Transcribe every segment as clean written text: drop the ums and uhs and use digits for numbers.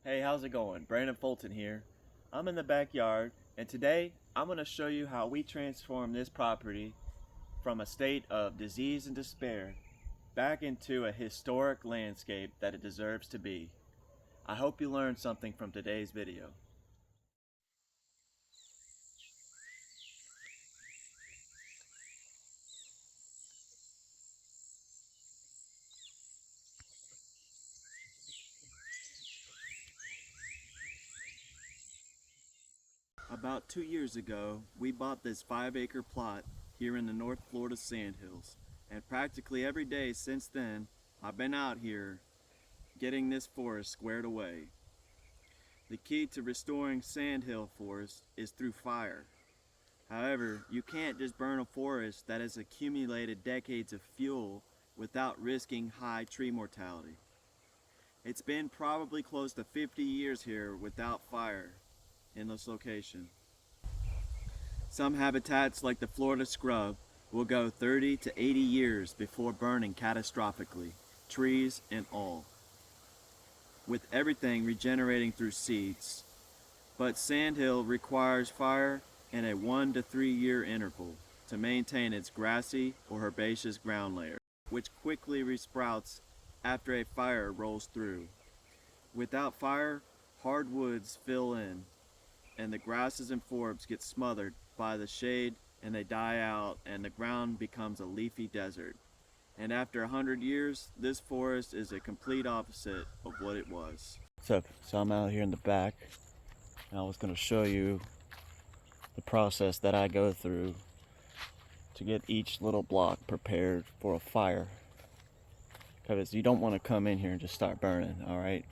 Hey, how's it going? Brandon Fulton here. I'm in the backyard, and today I'm going to show you how we transform this property from a state of disease and despair back into a historic landscape that it deserves to be. I hope you learned something from today's video. About 2 years ago, we bought this 5-acre plot here in the North Florida Sandhills, and practically every day since then, I've been out here getting this forest squared away. The key to restoring sandhill forests is through fire. However, you can't just burn a forest that has accumulated decades of fuel without risking high tree mortality. It's been probably close to 50 years here without fire in this location. Some habitats like the Florida scrub will go 30 to 80 years before burning catastrophically, trees and all, with everything regenerating through seeds. But sandhill requires fire in a 1 to 3 year interval to maintain its grassy or herbaceous ground layer, which quickly resprouts after a fire rolls through. Without fire, hardwoods fill in, and the grasses and forbs get smothered by the shade and they die out and the ground becomes a leafy desert. And after 100 years, this forest is a complete opposite of what it was. So I'm out here in the back, and I was going to show you the process that I go through to get each little block prepared for a fire. Because you don't want to come in here and just start burning, alright?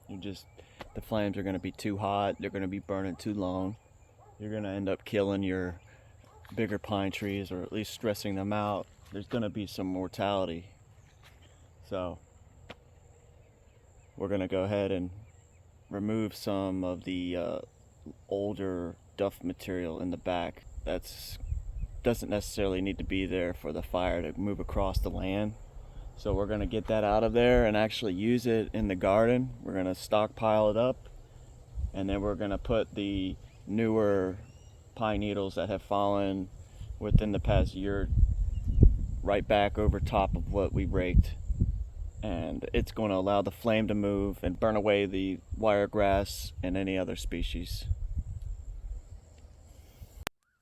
The flames are going to be too hot, they're going to be burning too long. You're going to end up killing your bigger pine trees, or at least stressing them out. There's going to be some mortality. So we're going to go ahead and remove some of the older duff material in the back that doesn't necessarily need to be there for the fire to move across the land. So we're going to get that out of there and actually use it in the garden. We're going to stockpile it up, and then we're going to put the newer pine needles that have fallen within the past year right back over top of what we raked, and it's going to allow the flame to move and burn away the wiregrass and any other species.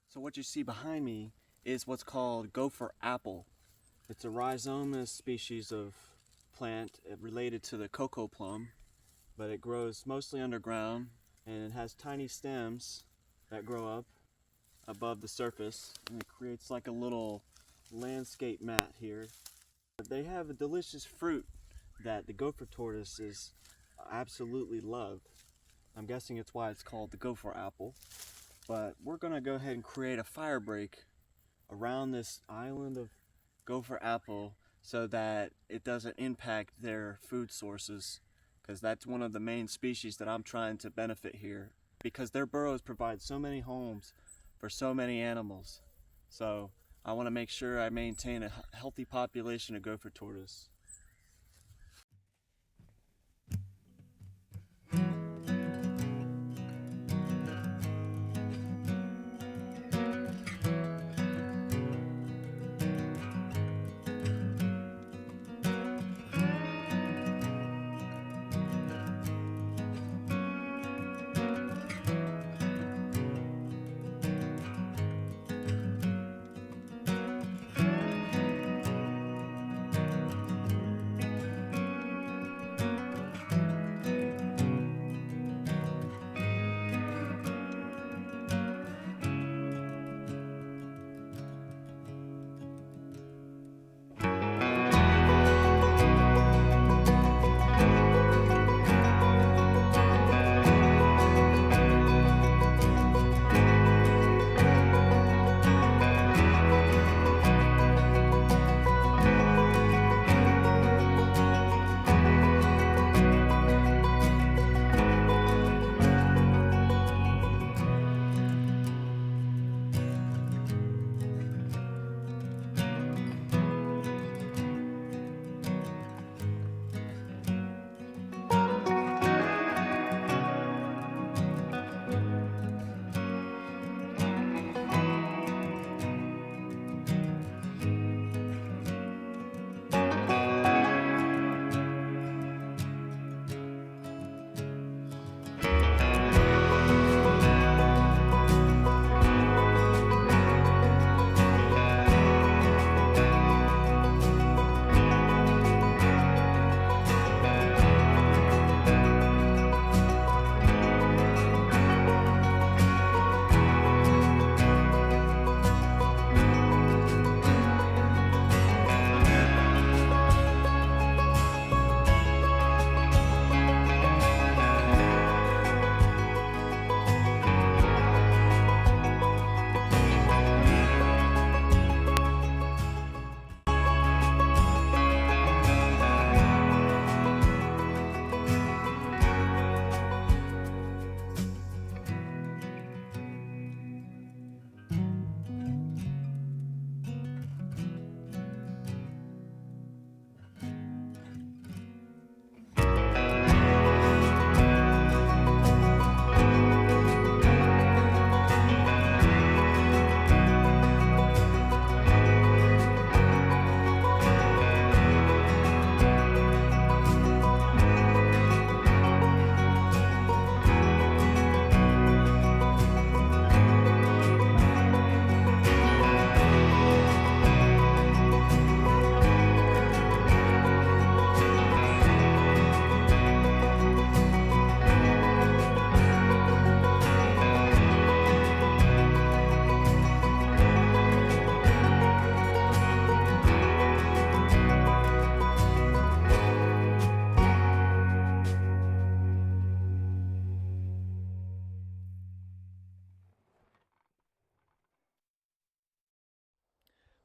So what you see behind me is what's called Gopher Apple. It's a rhizomatous species of plant related to the cocoa plum, but it grows mostly underground, and it has tiny stems that grow up above the surface, and it creates like a little landscape mat here. They have a delicious fruit that the gopher tortoises absolutely love. I'm guessing it's why it's called the Gopher Apple. But we're gonna go ahead and create a fire break around this island of Gopher Apple so that it doesn't impact their food sources, because that's one of the main species that I'm trying to benefit here, because their burrows provide so many homes for so many animals. So I want to make sure I maintain a healthy population of gopher tortoise.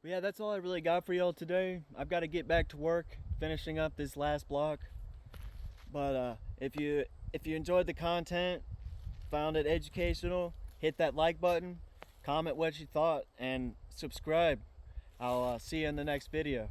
But yeah, that's all I really got for y'all today. I've got to get back to work, finishing up this last block. But if you enjoyed the content, found it educational, hit that like button, comment what you thought, and subscribe. I'll see you in the next video.